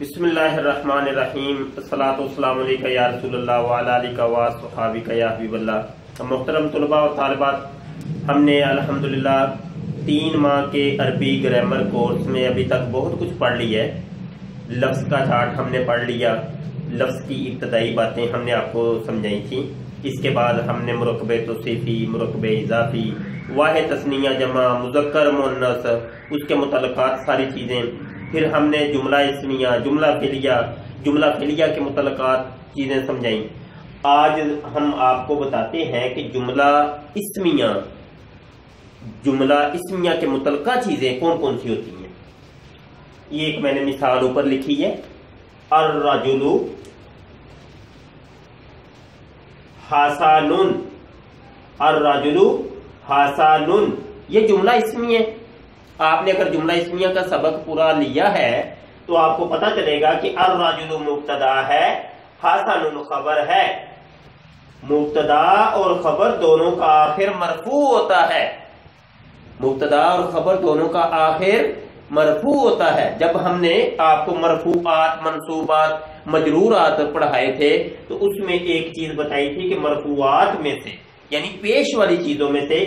بسم اللہ الرحمن الرحیم، الصلاۃ والسلام علیکہ یا رسول اللہ وعلی آلہ و صحابہ یا حبیب اللہ۔ محترم طلباء اور طالبات، ہم نے الحمدللہ 3 ماہ کے عربی گرامر کورس میں ابھی تک بہت کچھ پڑھ لیا ہے۔ لفظ کا چارٹ ہم نے پڑھ لیا، لفظ کی ابتدائی باتیں ہم نے آپ کو سمجھائی تھیں۔ اس کے بعد ہم نے مرکب توصیفی، مرکب اضافی، واحد تثنیہ جمع، مذکر مؤنث، اس کے متعلقات ساری چیزیں، پھر ہم نے جملہ اسمیہ، جملہ فعلیہ کے متعلقات چیزیں سمجھائیں۔ آج ہم آپ کو بتاتے ہیں کہ جملہ اسمیہ کے متعلقہ چیزیں کون کون سی ہوتی ہیں۔ یہ ایک میں نے مثال اوپر لکھی ہے، الرجل حسن، الرجل حسن، یہ جملہ اسمیہ ہے۔ آپ نے اگر جملہ اسمیہ کا سبق پورا لیا ہے تو آپ کو پتا چلے گا کہ الرجل مبتدا ہے، حسن خبر ہے۔ مبتدا اور خبر دونوں کا آخر مرفوع ہوتا ہے، مبتدا اور خبر دونوں کا آخر مرفوع ہوتا ہے۔ جب ہم نے آپ کو مرفوعات، منصوبات، مجرورات پڑھائے تھے تو اس میں ایک چیز بتائی تھی کہ مرفوعات میں سے یعنی پیش والی چیزوں میں سے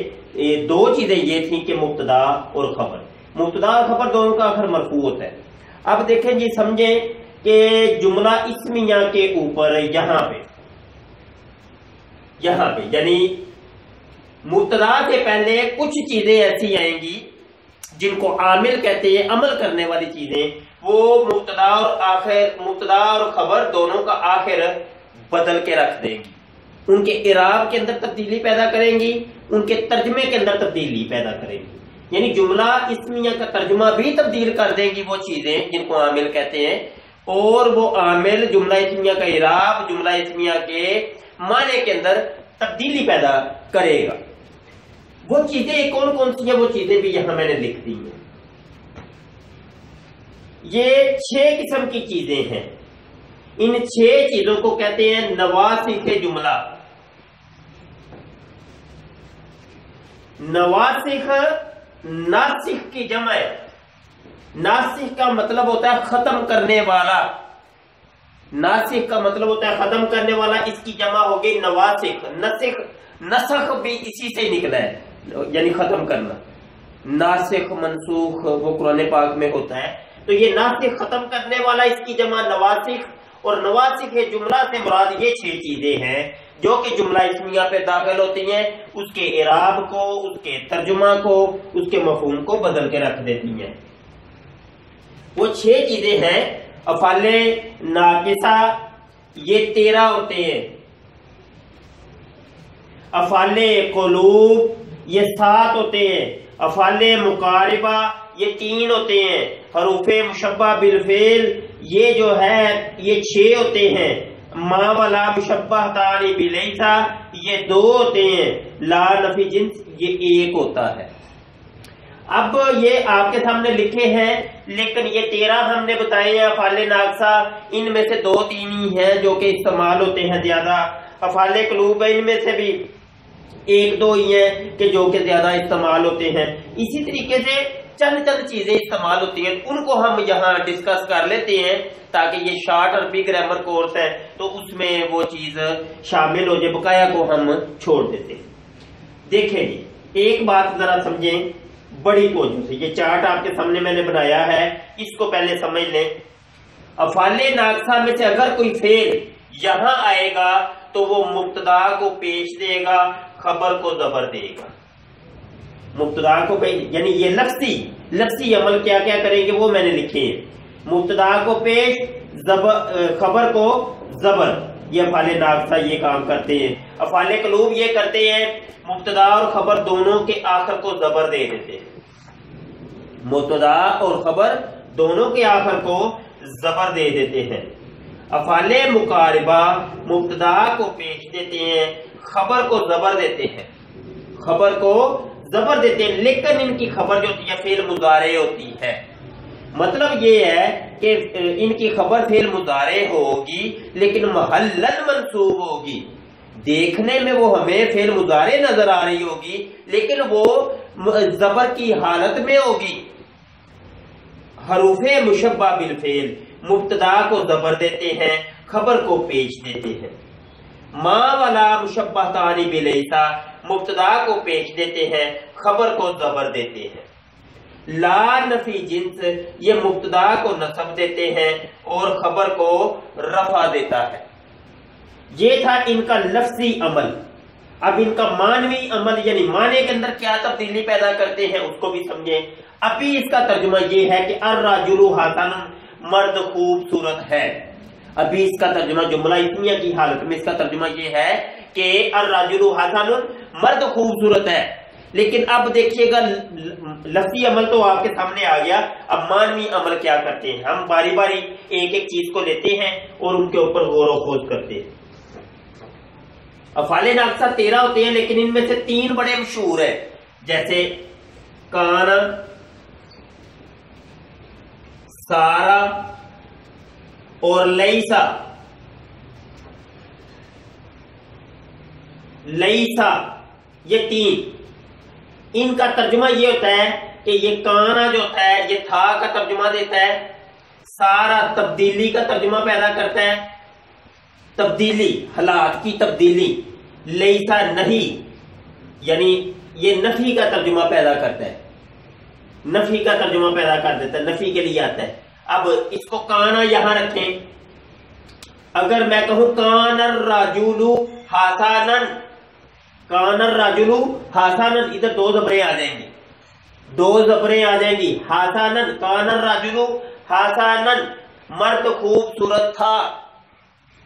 2 چیزیں یہ تھیں کہ مبتدا اور خبر، مبتدا اور خبر دونوں کا آخر مرفوع ہوتا ہے۔ اب دیکھیں جی، سمجھیں کہ جملہ اسمیہ کے اوپر یہاں پہ یعنی مبتدا سے پہلے کچھ چیزیں ایسی آئیں گی جن کو عامل کہتے ہیں، عمل کرنے والی چیزیں، وہ مبتدا اور خبر دونوں کا آخر بدل کے رکھ دیں گی، ان کے اعراب کے اندر تبدیلی پیدا کریں گی، ان کے ترجمے کے اندر تبدیلی پیدا کریں گی۔ یعنی جملہ اسمیہ کا ترجمہ بھی تبدیل کر دیں گی وہ چیزیں جن کو عامل کہتے ہیں، اور وہ عامل جملہ اسمیہ کا اعراب، جملہ اسمیہ کے معنی کے اندر تبدیلی پیدا کرے گا۔ وہ چیزیں کون کون سی ہیں، وہ چیزیں بھی یہاں میں نے لکھ دی ہیں۔ یہ 6 قسم کی چیزیں ہیں۔ ان 6 چیزوں کو کہتے ہیں نواسخ جملہ۔ نواسخ ناسخ کی جمع ہے۔ ناسخ کا مطلب ہوتا ہے ختم کرنے والا، ناسخ کا مطلب ہوتا ہے ختم کرنے والا، اس کی جمع ہوگی نواسخ۔ نسخ بھی اسی سے نکلا ہے، یعنی ختم کرنا۔ ناسخ منسوخ وہ قرآن پاک میں ہوتا ہے، تو یہ ناسخ ختم کرنے والا، اس کی جمع نواسخ۔ اور نواسخ جملہ سے مراد یہ 6 چیزیں ہیں جو کہ جملہ اسمیہ پہ داخل ہوتی ہیں، اس کے اعراب کو، اس کے ترجمہ کو، اس کے مفہوم کو بدل کے رکھ دیتی ہیں۔ وہ 6 چیزیں ہیں۔ افعال ناقصہ یہ 13 ہوتے ہیں، افعال قلوب یہ 7 ہوتے ہیں، افعال مقاربہ یہ 3 ہوتے ہیں، حروف مشبہ بالفعل یہ جو ہے یہ 6 ہوتے ہیں، ما ولا مشبہ تانی بلیسا یہ 2 ہوتے ہیں، لا نفی جنس یہ 1 ہوتا ہے۔ اب یہ آپ کے سامنے لکھے ہیں، لیکن یہ 13 ہم نے بتائے ہیں افعال ناقصہ، ان میں سے 2-3 ہی ہیں جو کہ استعمال ہوتے ہیں زیادہ۔ افعال قلوب ان میں سے بھی 1-2 ہی ہیں کہ جو کہ زیادہ استعمال ہوتے ہیں۔ اسی طریقے سے چند چیزیں استعمال ہوتی ہیں، ان کو ہم یہاں ڈسکس کر لیتے ہیں تاکہ یہ شارٹ عربی گرامر کورس ہے تو اس میں وہ چیز شامل ہو جائے، بقایا کو ہم چھوڑ دیتے ہیں۔ دیکھیں جی، ایک بات ذرا سمجھیں بڑی توجہ سے، یہ چارٹ آپ کے سامنے میں نے بنایا ہے، اس کو پہلے سمجھ لیں۔ افعال ناقصہ میں سے اگر کوئی فعل یہاں آئے گا تو وہ مبتدا کو پیش دے گا، خبر کو زبر دے گا۔ مبتدا کو یعنی یہ لفظی عمل کیا کیا کریں گے وہ میں نے لکھے ہیں۔ مبتدا کو پیش، خبر کو زبر، یہ افعال ناقصہ یہ کام کرتے ہیں۔ افعال قلوب یہ کرتے ہیں مبتدا اور خبر دونوں کے آخر کو زبر دے دیتے ہیں، مبتدا اور خبر دونوں کے آخر کو زبر دے دیتے ہیں۔ افعال مقاربہ مبتدا کو پیش دیتے ہیں، خبر کو زبر دیتے ہیں، خبر کو زبر دیتے ہیں، لیکن ان کی خبر جو ہوتی ہے فعل مضارع ہوتی ہے۔ مطلب یہ ہے کہ ان کی خبر فعل مضارع ہوگی لیکن محلن منصوب ہوگی، دیکھنے میں وہ ہمیں فعل مضارع نظر آ رہی ہوگی لیکن وہ زبر کی حالت میں ہوگی۔ حروف مشبہ بالفعل، مبتدا کو زبر دیتے ہیں، خبر کو پیش دیتے ہیں۔ ما والا مشبہ تانی بلیسا، مبتدا کو پیش دیتے ہیں، خبر کو زبر دیتے ہیں۔ لا نفی جنس، یہ مبتدا کو نصب دیتے ہیں اور خبر کو رفع دیتا ہے۔ یہ تھا ان کا لفظی عمل۔ اب ان کا معنوی عمل یعنی معنی کے اندر کیا تبدیلی پیدا کرتے ہیں اس کو بھی سمجھیں۔ ابھی اس کا ترجمہ یہ ہے کہ الرجل حسن، مرد خوبصورت ہے۔ ابھی اس کا ترجمہ جملہ اسمیہ کی حالت میں اس کا ترجمہ یہ ہے کہ الرجل حسن، مرد خوبصورت ہے۔ لیکن اب دیکھیے گا لفظی عمل تو آپ کے سامنے آ گیا، اب معنوی عمل کیا کرتے ہیں؟ ہم باری باری ایک ایک چیز کو لیتے ہیں اور ان کے اوپر غور و خوض کرتے ہیں۔ افعال ناقصہ 13 ہوتے ہیں، لیکن ان میں سے 3 بڑے مشہور ہیں، جیسے کان، سارا اور لیسا۔ لیسا یہ 3، ان کا ترجمہ یہ ہوتا ہے کہ یہ کانا جو ہوتا ہے یہ تھا کا ترجمہ دیتا ہے، سارا تبدیلی کا ترجمہ پیدا کرتا ہے، تبدیلی، حالات کی تبدیلی۔ لیسا نہیں، یعنی یہ نفی کا ترجمہ پیدا کرتا ہے، نفی کا ترجمہ پیدا کر دیتا ہے، نفی کے لیے آتا ہے۔ اب اس کو کانا یہاں رکھیں، اگر میں کہوں کان الرجل حسنا، کان الرجل حسنا، ادھر 2 زبریں آ جائیں گی، 2 زبریں آ جائیں گی۔ حسنا، کان الرجل حسنا، مرد خوبصورت تھا۔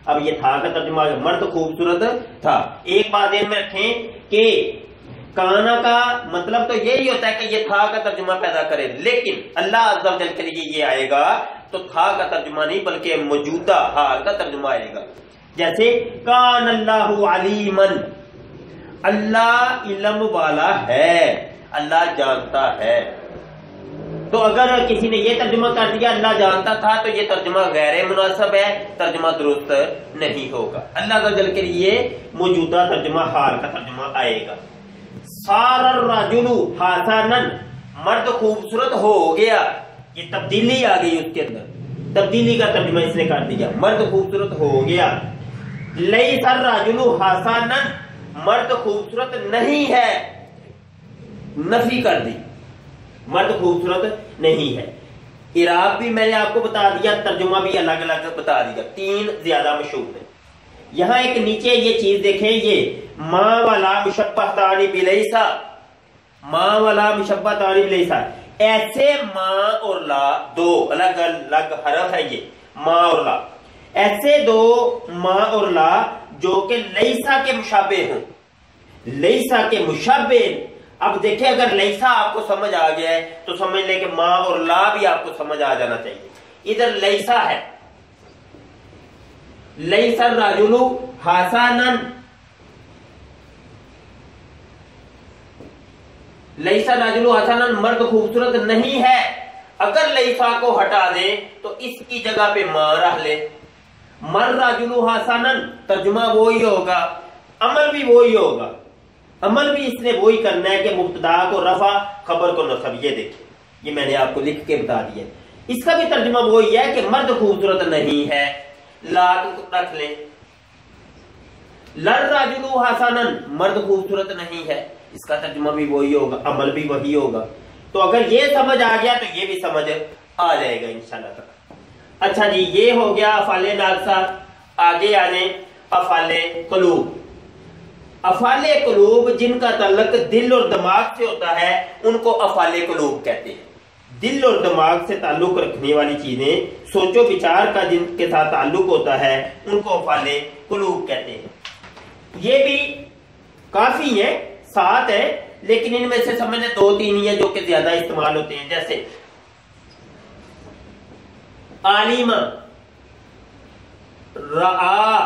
اب یہ تھا کا ترجمہ، مرد خوبصورت تھا۔ ایک بات ذہن میں رکھیں کہ کانا کا مطلب تو یہی ہوتا ہے کہ یہ تھا کا ترجمہ پیدا کرے، لیکن اللہ عز و جل کے لیے یہ آئے گا تو تھا کا ترجمہ نہیں بلکہ موجودہ حال کا ترجمہ آئے گا۔ جیسے کان اللہ علیمن، اللہ علم والا ہے، اللہ جانتا ہے۔ تو اگر کسی نے یہ ترجمہ کر دیا اللہ جانتا تھا تو یہ ترجمہ غیر مناسب ہے، ترجمہ درست نہیں ہوگا۔ اللہ عز و جل کے لیے موجودہ ترجمہ حال کا ترجمہ آئے گا۔ صار الرجل حسنا، مرد خوبصورت ہو گیا، یہ تبدیلی آ گئی اس کے اندر، تبدیلی کا ترجمہ اس نے کر دیا، مرد خوبصورت ہو گیا۔ لیس الرجل حسنا، مرد خوبصورت نہیں ہے، نفی کر دی، مرد خوبصورت نہیں ہے۔ اعراب بھی میں نے آپ کو بتا دیا، ترجمہ بھی الگ الگ بتا دیا، 3 زیادہ مشہور ہیں۔ یہاں ایک نیچے یہ چیز دیکھیں، یہ ما والا مشبہ تانی بلیسا، ما والا مشبہ تانی بلیسا، ایسے ما اور لا 2 الگ الگ حرف ہے، یہ ما اور لا، ایسے 2 ما اور لا جو کہ لیسا کے مشابہ ہوں، لیسا کے مشابہ۔ اب دیکھیں اگر لیسا آپ کو سمجھ آ گیا ہے تو سمجھ لیں کہ ما اور لا بھی آپ کو سمجھ آ جانا چاہیے۔ ادھر لیسا ہے، لیس الرجل حسنا، لیس الرجل حسنا، مرد خوبصورت نہیں ہے۔ اگر لیسا کو ہٹا دیں تو اس کی جگہ پہ ما رہ لے، مر رجل حسنا، ترجمہ وہی ہوگا، عمل بھی وہی ہوگا، عمل بھی اس نے وہی کرنا ہے کہ مبتدا کو رفع، خبر کو نصب۔ یہ دیکھیں، یہ میں نے آپ کو لکھ کے بتا دیا، اس کا بھی ترجمہ وہی ہے کہ مرد خوبصورت نہیں ہے، لا رکھ لیں۔ للرجل حسنا، مرد خوبصورت نہیں ہے، اس کا ترجمہ بھی وہی ہوگا، عمل بھی وہی ہوگا۔ تو اگر یہ سمجھ آ گیا تو یہ بھی سمجھ آ جائے گا انشاءاللہ تعالی۔ اچھا جی، یہ ہو گیا افعال ناقصہ۔ آگے آنے افعال قلوب۔ افعال قلوب جن کا تعلق دل اور دماغ سے ہوتا ہے ان کو افعال قلوب کہتے ہیں۔ دل اور دماغ سے تعلق رکھنے والی چیزیں، سوچ و بچار کا جن کے ساتھ تعلق ہوتا ہے ان کو افعال قلوب کہتے ہیں۔ یہ بھی کافی ہیں، 7 ہیں، لیکن ان میں سے سمجھنے 2-3 ہیں جو کہ زیادہ استعمال ہوتے ہیں، جیسے عالم، رعا،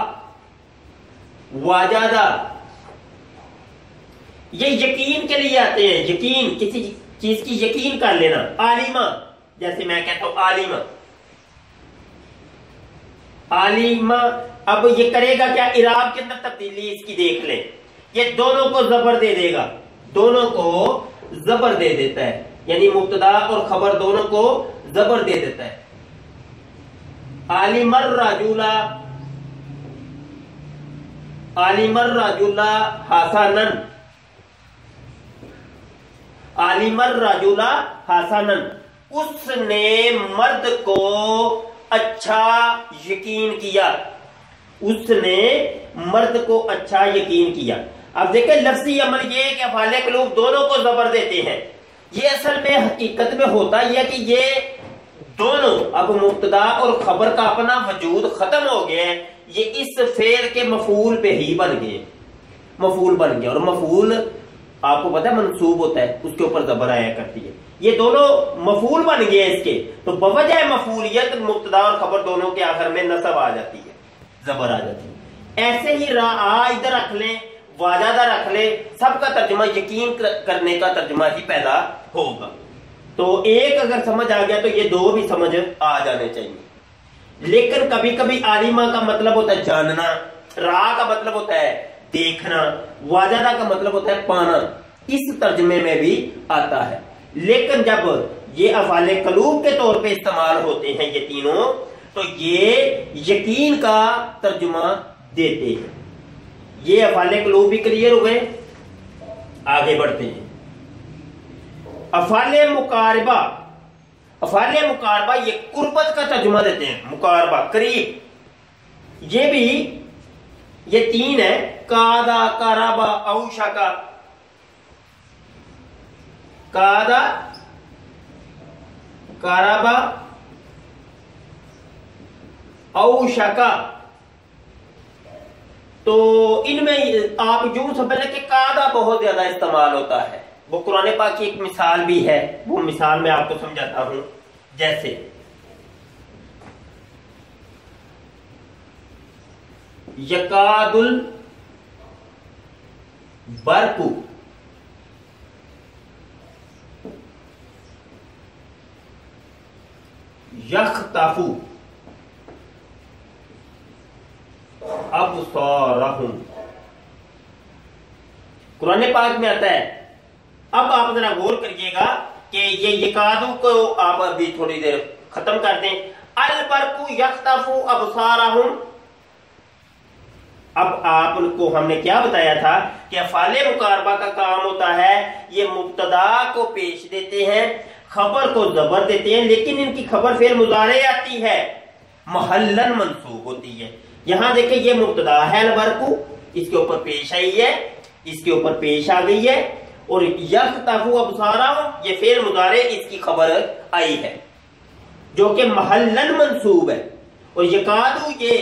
واجدہ، یہ یقین کے لیے آتے ہیں، یقین، کسی چیز کی یقین کر لینا۔ عالمہ، جیسے میں کہتا ہوں عالمہ، عالمہ، اب یہ کرے گا کیا؟ اعراب کے اندر تبدیلی اس کی دیکھ لیں، یہ دونوں کو زبر دے دے گا، دونوں کو زبر دے دیتا ہے، یعنی مبتدا اور خبر دونوں کو زبر دے دیتا ہے۔ عالم الرجل حسنا، عالم الرجل حسنا، اس نے مرد کو اچھا یقین کیا، اس نے مرد کو اچھا یقین کیا۔ اب دیکھیں لفظی عمل یہ ہے کہ افعال قلوب دونوں کو زبر دیتے ہیں، یہ اصل میں حقیقت میں ہوتا یہ کہ یہ دونوں اب مبتدا اور خبر کا اپنا وجود ختم ہو گیا ہے، یہ اس فعل کے مفعول پہ ہی بن گئے، مفعول بن گیا، اور مفعول آپ کو پتہ ہے منصوب ہوتا ہے، اس کے اوپر زبر آیا کرتی ہے، یہ دونوں مفعول بن گئے اس کے، تو بوجہ مفعولیت مبتدا اور خبر دونوں کے آخر میں نصب آ جاتی ہے، زبر آ جاتی ہے۔ ایسے ہی ادھر رکھ لیں، واجدہ رکھ لیں، سب کا ترجمہ یقین کرنے کا ترجمہ ہی پیدا ہوگا۔ تو ایک اگر سمجھ آ گیا تو یہ دو بھی سمجھ آ جانے چاہیے۔ لیکن کبھی کبھی عالمہ کا مطلب ہوتا ہے جاننا، را کا مطلب ہوتا ہے دیکھنا، واجدہ کا مطلب ہوتا ہے پانا، اس ترجمے میں بھی آتا ہے۔ لیکن جب یہ افعال قلوب کے طور پہ استعمال ہوتے ہیں یہ تینوں، تو یہ یقین کا ترجمہ دیتے ہیں۔ یہ افعال قلوب بھی کلیئر ہوئے، آگے بڑھتے ہیں۔ افعال مقاربہ، افعال مقاربہ یہ قربت کا ترجمہ دیتے ہیں، مقاربہ قریب، یہ بھی یہ تین ہے، قادا، قربا، اوشکا، قادا، قربا، اوشکا۔ تو ان میں آپ جو سمجھ لیں کہ قادا بہت زیادہ استعمال ہوتا ہے، وہ قرآن پاک کی ایک مثال بھی ہے، وہ مثال میں آپ کو سمجھاتا ہوں۔ جیسے یکاد البرق یخطف ابصارہم، قرآن پاک میں آتا ہے۔ اب آپ ذرا غور کریے گا کہ یہ یکادو کو آپ ابھی تھوڑی دیر ختم کر دیں۔ البرق یخطف ابصارہم، اب آپ کو ہم نے کیا بتایا تھا کہ افعال مقاربہ کا کام ہوتا ہے یہ مبتدا کو پیش دیتے ہیں، خبر کو زبر دیتے ہیں، لیکن ان کی خبر فعل مضارع آتی ہے، محلن منصوب ہوتی ہے۔ یہاں دیکھیں یہ مبتدا ہے البرق، اس کے اوپر پیش آئی ہے، اس کے اوپر پیش آ گئی ہے، اور یخطف ابصارہم یہ فعل مضارع اس کی خبر آئی ہے جو کہ محلن منصوب ہے، اور یکادو یہ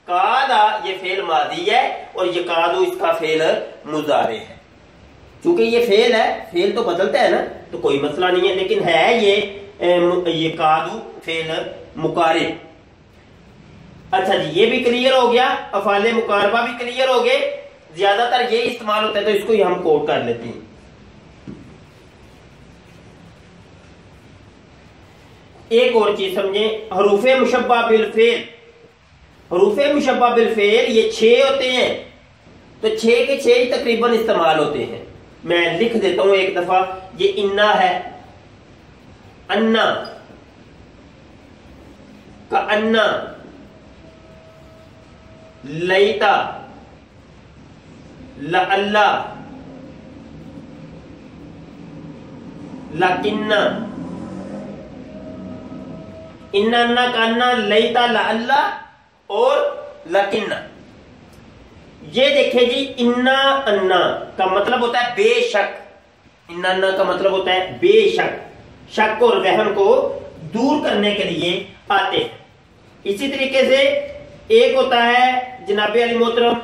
قادا یہ فعل ماضی ہے، اور یکادو اس کا فعل مضارع ہے۔ چونکہ یہ فعل ہے، فعل تو بدلتا ہے نا، تو کوئی مسئلہ نہیں ہے، لیکن ہے یہ یکادو فعل مقارب۔ اچھا جی، یہ بھی کلیئر ہو گیا، افعال مقاربہ بھی کلیئر ہو گئے، زیادہ تر یہ استعمال ہوتا ہے تو اس کو ہی ہم کوٹ کر لیتے ہیں۔ ایک اور چیز سمجھیں، حروف مشبہ بالفعل، حروف مشبہ بالفعل یہ 6 ہوتے ہیں، تو 6 کے 6 ہی تقریباً استعمال ہوتے ہیں۔ میں لکھ دیتا ہوں ایک دفعہ، یہ انا ہے، انا کا انا، لیتا، لعلہ، لکنہ، انا کا انا، لیتا، لعلہ اور لکنہ۔ یہ دیکھیں جی، انا کا مطلب ہوتا ہے بے شک، انا کا مطلب ہوتا ہے بے شک، شک اور وہم کو دور کرنے کے لیے آتے ہیں۔ اسی طریقے سے ایک ہوتا ہے جناب علی محترم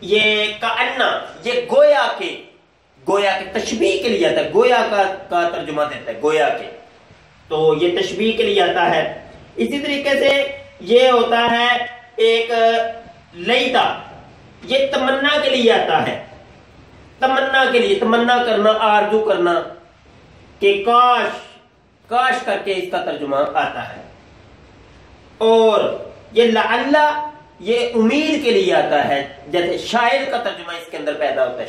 یہ کأنہ، یہ گویا کے تشبیہ کے لیے آتا ہے، گویا کا ترجمہ دیتا ہے، گویا کے، تو یہ تشبیہ کے لیے آتا ہے۔ اسی طریقے سے یہ ہوتا ہے ایک لیتا، یہ تمنا کے لیے آتا ہے، تمنا کے لیے، تمنا کرنا، آرزو کرنا، کہ کاش کر کے اس کا ترجمہ آتا ہے۔ اور یہ لعلہ یہ امید کے لیے آتا ہے، جیسے شاعر کا ترجمہ اس کے اندر پیدا ہوتا ہے،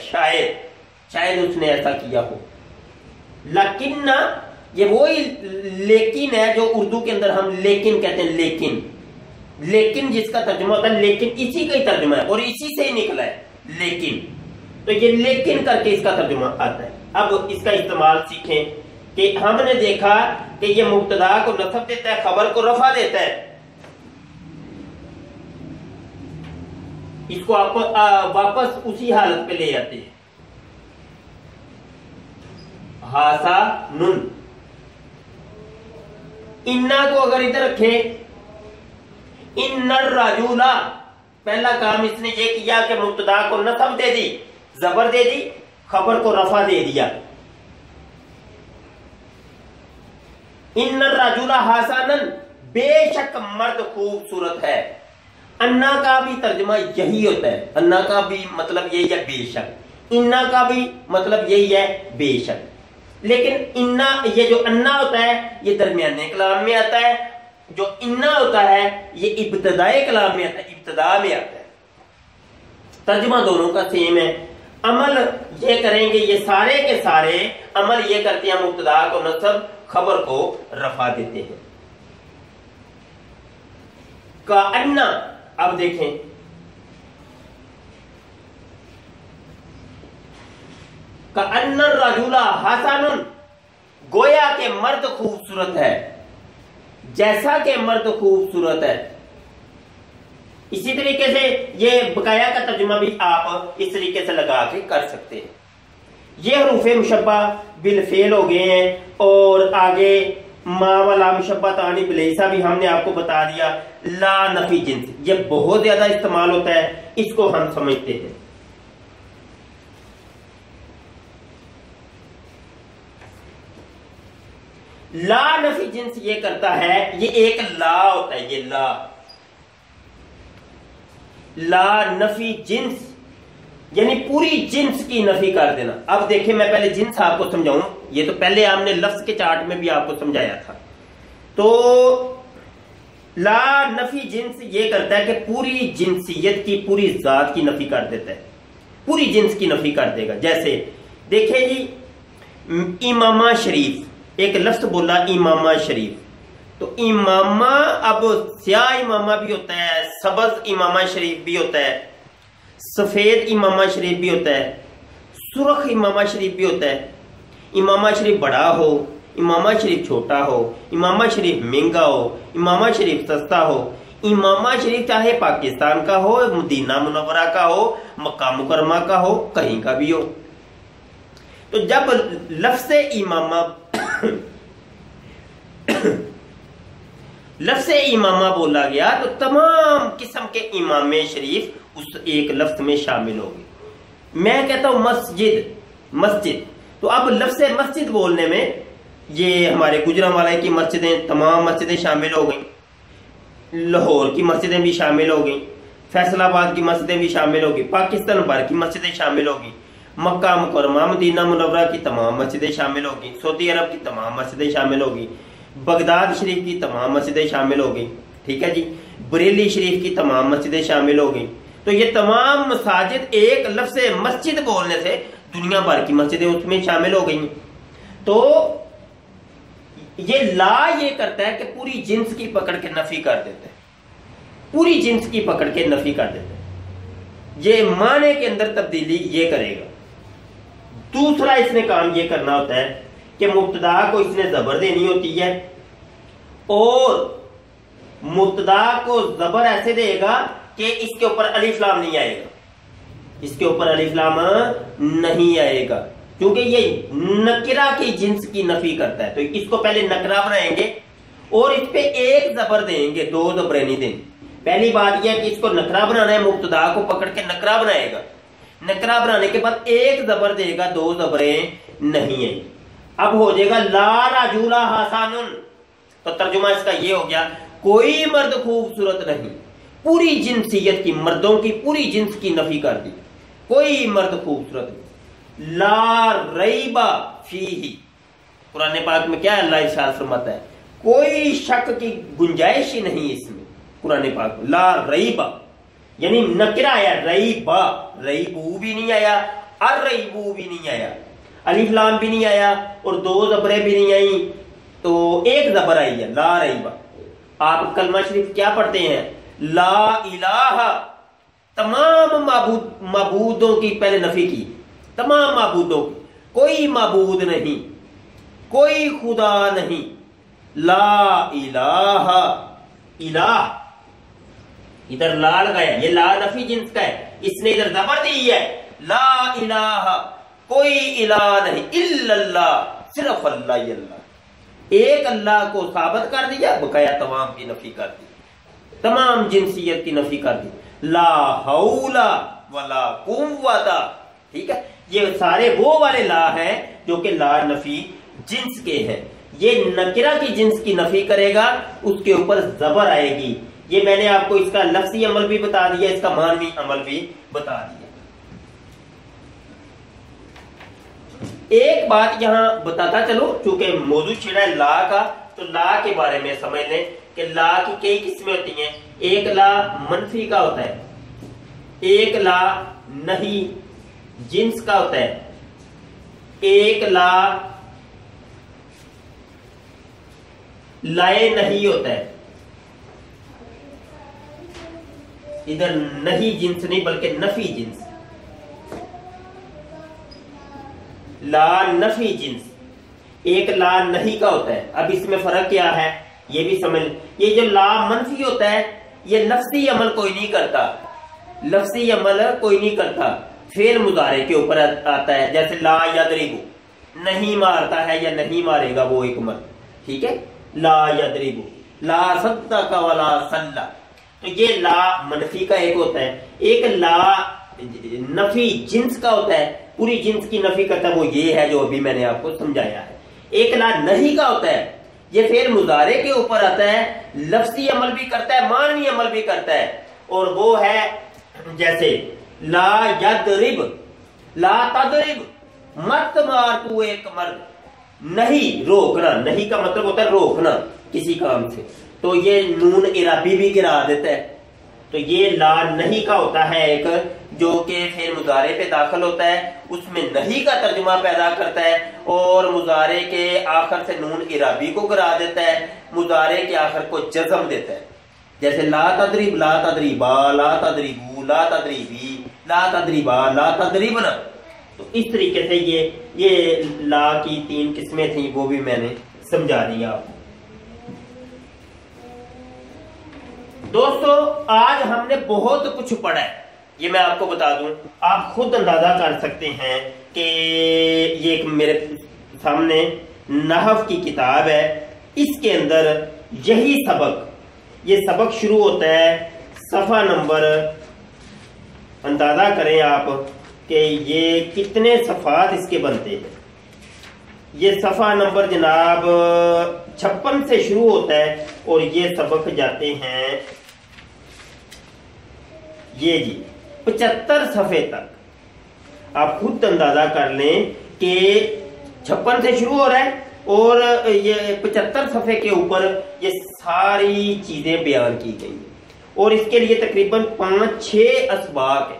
شاعر اس نے ایسا کیا ہو۔ لکنہ یہ وہی لیکن ہے جو اردو کے اندر ہم لیکن کہتے ہیں، لیکن جس کا ترجمہ ہوتا ہے لیکن، اسی کا ہی ترجمہ ہے اور اسی سے ہی نکلا ہے لیکن. تو یہ لیکن کر کے اس کا ترجمہ آتا ہے. اب اس کا استعمال سیکھیں کہ ہم نے دیکھا کہ یہ مبتدا کو نصب دیتا ہے، خبر کو رفع دیتا ہے. اس کو آپ واپس اسی حالت پہ لے آتے ہیں. ہاسا نن، انا کو اگر ادھر رکھے، ان الرجولا، پہلا کام اس نے یہ کیا کہ مبتدا کو نصب دے دی، زبر دے دی، خبر کو رفع دے دیا. ان الرجل حسنن، بے شک مرد خوبصورت ہے. انا کا بھی ترجمہ یہی ہوتا ہے، انا کا بھی مطلب یہی ہے بے شک، انا کا بھی مطلب یہی ہے بے شک. لیکن انا، یہ جو انا ہوتا ہے یہ درمیانے کلام میں آتا ہے، جو انا ہوتا ہے یہ ابتدائی کلام میں آتا ہے، ابتدا میں آتا ہے. ترجمہ دونوں کا سیم ہے. عمل یہ کریں گے، یہ سارے کے سارے عمل یہ کرتے ہیں، مبتدا کو نصب، خبر کو رفع دیتے ہیں. کأن، اب دیکھیں کأن الرجل حسن، گویا کہ مرد خوبصورت ہے، جیسا کہ مرد خوبصورت ہے. اسی طریقے سے یہ بقایا کا ترجمہ بھی آپ اس طریقے سے لگا کے کر سکتے ہیں. یہ حروف مشبہ بالفعل ہو گئے ہیں، اور آگے ما والا مشبہ تانی بلیسا بھی ہم نے آپ کو بتا دیا. لا نفی جنس، یہ بہت زیادہ استعمال ہوتا ہے، اس کو ہم سمجھتے ہیں. لا نفی جنس یہ کرتا ہے، یہ ایک لا ہوتا ہے، یہ لا نفی جنس یعنی پوری جنس کی نفی کر دینا. اب دیکھیں میں پہلے جنس آپ کو سمجھاؤں، یہ تو پہلے ہم نے لفظ کے چارٹ میں بھی آپ کو سمجھایا تھا. تو لا نفی جنس یہ کرتا ہے کہ پوری جنسیت کی، پوری ذات کی نفی کر دیتا ہے، پوری جنس کی نفی کر دے گا. جیسے دیکھیں جی، امامہ شریف، ایک لفظ بولا امامہ شریف، تو امامہ اب سیاہ امامہ بھی ہوتا ہے، سبز امامہ شریف بھی ہوتا ہے، سفید امامہ شریف بھی ہوتا ہے، سرخ امامہ شریف بھی ہوتا ہے. امامہ شریف بڑا ہو، امامہ شریف چھوٹا ہو، امامہ شریف مہنگا ہو، امامہ شریف سستا ہو. امامہ شریف چاہے پاکستان کا ہو، مدینہ منورہ کا ہو، مکہ مکرمہ کا ہو، کہیں کا بھی ہو. تو جب لفظ امامہ لفظ امامہ بولا گیا تو تمام قسم کے امام شریف اس ایک لفظ میں شامل ہو گئے. میں کہتا ہوں مسجد، تو اب لفظ مسجد بولنے میں یہ ہمارے گجرانوالے کی مسجدیں، تمام مسجدیں شامل ہو گئیں، لاہور کی مسجدیں بھی شامل ہو گئیں، فیصل آباد کی مسجدیں بھی شامل ہو گئی، پاکستان بھر کی مسجدیں شامل ہو گئی، مکہ مکرمہ مدینہ منورہ کی تمام مسجدیں شامل ہو گئی، سعودی عرب کی تمام مسجدیں شامل ہو گئی، بغداد شریف کی تمام مسجدیں شامل ہو گئی. ٹھیک ہے جی، بریلی شریف کی تمام مسجدیں شامل ہو گئی. تو یہ تمام مساجد ایک لفظ مسجد بولنے سے دنیا بھر کی مسجدیں اس میں شامل ہو گئی. تو یہ لا یہ کرتا ہے کہ پوری جنس کی پکڑ کے نفی کر دیتا ہے، پوری جنس کی پکڑ کے نفی کر دیتا ہے. یہ معنی کے اندر تبدیلی یہ کرے گا. دوسرا اس نے کام یہ کرنا ہوتا ہے کہ مبتدا کو اس نے زبر دینی ہوتی ہے، اور مبتدا کو زبر ایسے دے گا کہ اس کے اوپر الف لام نہیں آئے گا، اس کے اوپر الف لام نہیں آئے گا، کیونکہ یہ نکرہ کی جنس کی نفی کرتا ہے. تو اس کو پہلے نکرہ بنائیں گے اور اس پہ ایک زبر دیں گے، دو زبریں نہیں دیں گے. پہلی بات یہ ہے کہ اس کو نکرہ بنانا ہے، مبتدا کو پکڑ کے نکرہ بنائے گا، نکرہ بنانے کے بعد ایک زبر دے گا، دو زبریں نہیں ہیں. اب ہو جائے گا لا رجل حسن، تو ترجمہ اس کا یہ ہو گیا کوئی مرد خوبصورت نہیں. پوری جنسیت کی، مردوں کی پوری جنس کی نفی کر دی، کوئی مرد خوبصورت نہیں. لا ریب فیہ، قرآن پاک میں کیا اللہ ارشاد فرماتا ہے، کوئی شک کی گنجائش ہی نہیں اس میں. قرآن پاک لا ریب یعنی نکرہ آیا، ریبا، ریبو بھی نہیں آیا، الریبو بھی نہیں آیا، الف لام بھی نہیں آیا، اور دو زبریں بھی نہیں آئیں، ایک زبر آئی ہے لا ریبہ. آپ کلمہ شریف کیا پڑھتے ہیں؟ لا الہ، تمام معبودوں کی پہلے نفی کی، تمام معبودوں کی، کوئی معبود نہیں، کوئی خدا نہیں. لا الہ، الہ ادھر لا لگایا، یہ لا نفی جنس کا ہے، اس نے ادھر زبر دی ہے. لا الہ، کوئی الہ نہیں، الا اللہ، صرف اللہ ہی اللہ. ایک اللہ کو ثابت کر دیا، بقایا تمام کی نفی کر دی، تمام جنسیت کی نفی کر دی. لا حول ولا قوت. ٹھیک ہے، یہ سارے وہ والے لا ہیں جو کہ لا نفی جنس کے ہیں. یہ نکرہ کی جنس کی نفی کرے گا، اس کے اوپر زبر آئے گی. یہ میں نے آپ کو اس کا لفظی عمل بھی بتا دیا، اس کا معنوی عمل بھی بتا دیا. ایک بات یہاں بتاتا چلو، چونکہ موضوع چھڑا ہے لا کا، تو لا کے بارے میں سمجھ لیں کہ لا کی کئی قسمیں ہوتی ہیں. ایک لا منفی کا ہوتا ہے، ایک لا نہیں جنس کا ہوتا ہے، ایک لا لائے نہیں ہوتا ہے. ادھر نہیں جنس نہیں بلکہ نفی جنس، لا نفی جنس. ایک لا نہیں کا ہوتا ہے. اب اس میں فرق کیا ہے یہ بھی سمجھ. یہ جو لا منفی ہوتا ہے یہ لفظی عمل کوئی نہیں کرتا، لفظی عمل کوئی نہیں کرتا، فعل مضارع کے اوپر آتا ہے. جیسے لا یضرب، نہیں مارتا ہے یا نہیں مارے گا وہ ایک مرد. ٹھیک ہے، لا یضرب، لا صدق ولا صلی. تو یہ لا منفی کا ایک ہوتا ہے. ایک لا نفی جنس کا ہوتا ہے، پوری جنس کی نفی کرتا ہے، وہ یہ ہے جو ابھی میں نے آپ کو سمجھایا ہے. ایک لا نہیں کا ہوتا ہے، یہ فعل مضارع کے اوپر آتا ہے، لفظی عمل بھی کرتا ہے، معنوی عمل بھی کرتا ہے. اور وہ ہے جیسے لا یضرب، لا تضرب، مت مار تو ایک مرد. نہیں روکنا، نہیں کا مطلب ہوتا ہے روکنا کسی کام سے. تو یہ نون اعرابی بھی گرا دیتا ہے. تو یہ لا نہیں کا ہوتا ہے ایک، جو کہ فعل مضارع پہ داخل ہوتا ہے، اس میں نہیں کا ترجمہ پیدا کرتا ہے اور مضارع کے آخر سے نون اعرابی کو گرا دیتا ہے، مضارع کے آخر کو جزم دیتا ہے. جیسے لا تضرب، لا تضربا، لا تضربو، لا تضربی، لا تضربا، لا تضربنا. تو اس طریقے سے یہ لا کی 3 قسمیں تھیں، وہ بھی میں نے سمجھا دیا آپ کو. دوستو آج ہم نے بہت کچھ پڑھا ہے، یہ میں آپ کو بتا دوں. آپ خود اندازہ کر سکتے ہیں کہ یہ ایک میرے سامنے نحو کی کتاب ہے، اس کے اندر یہی سبق، یہ سبق شروع ہوتا ہے صفحہ نمبر، اندازہ کریں آپ کہ یہ کتنے صفحات اس کے بنتے ہیں. یہ صفحہ نمبر جناب 56 سے شروع ہوتا ہے اور یہ سبق جاتے ہیں یہ جی 75 صفحے تک. آپ خود اندازہ کر لیں کہ 56 سے شروع ہو رہا ہے اور یہ 75 صفحے کے اوپر یہ ساری چیزیں بیان کی گئی ہیں. اور اس کے لیے تقریباً 5-6 اسباق ہیں،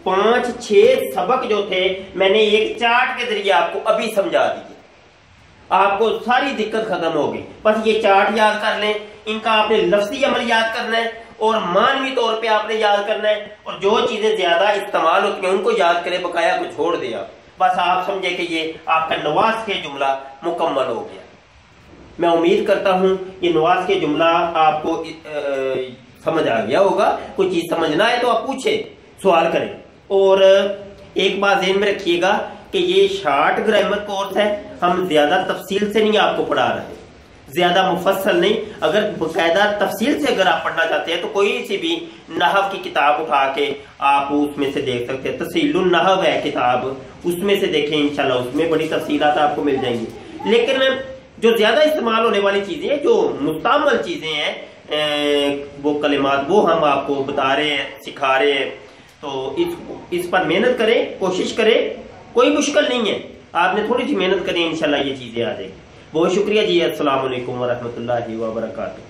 5-6 سبق جو تھے میں نے ایک چارٹ کے ذریعے آپ کو ابھی سمجھا دیے. آپ کو ساری دقت ختم ہوگی. بس یہ چارٹ یاد کر لیں، ان کا آپ نے لفظی عمل یاد کرنا ہے اور معنوی طور پہ آپ نے یاد کرنا ہے، اور جو چیزیں زیادہ استعمال ہوتی ہیں ان کو یاد کرے، بقایا کو چھوڑ دیا. بس آپ سمجھے کہ یہ آپ کا نواز کے جملہ مکمل ہو گیا. میں امید کرتا ہوں یہ نواز کے جملہ آپ کو سمجھ آ گیا ہوگا. کوئی چیز سمجھنا ہے تو آپ پوچھیں، سوال کریں. اور ایک بات ذہن میں رکھیے گا کہ یہ شارٹ گرامر کورس ہے، ہم زیادہ تفصیل سے نہیں آپ کو پڑھا رہے، زیادہ مفصل نہیں. اگر باقاعدہ تفصیل سے اگر آپ پڑھنا چاہتے ہیں تو کوئی سی بھی نحو کی کتاب اٹھا کے آپ اس میں سے دیکھ سکتے ہیں. تفصیل النحو ہے کتاب، اس میں سے دیکھیں، انشاءاللہ اس میں بڑی تفصیلات آپ کو مل جائیں گی. لیکن جو زیادہ استعمال ہونے والی چیزیں ہیں، جو مستعمل چیزیں ہیں، وہ کلمات، وہ ہم آپ کو بتا رہے ہیں، سکھا رہے ہیں. تو اس پر محنت کریں، کوشش کریں، کوئی مشکل نہیں ہے. آپ نے تھوڑی سی محنت کریں، انشاءاللہ یہ چیزیں آ جائیں گی. بہت شکریہ جی. السلام علیکم ورحمۃ اللہ وبرکاتہ.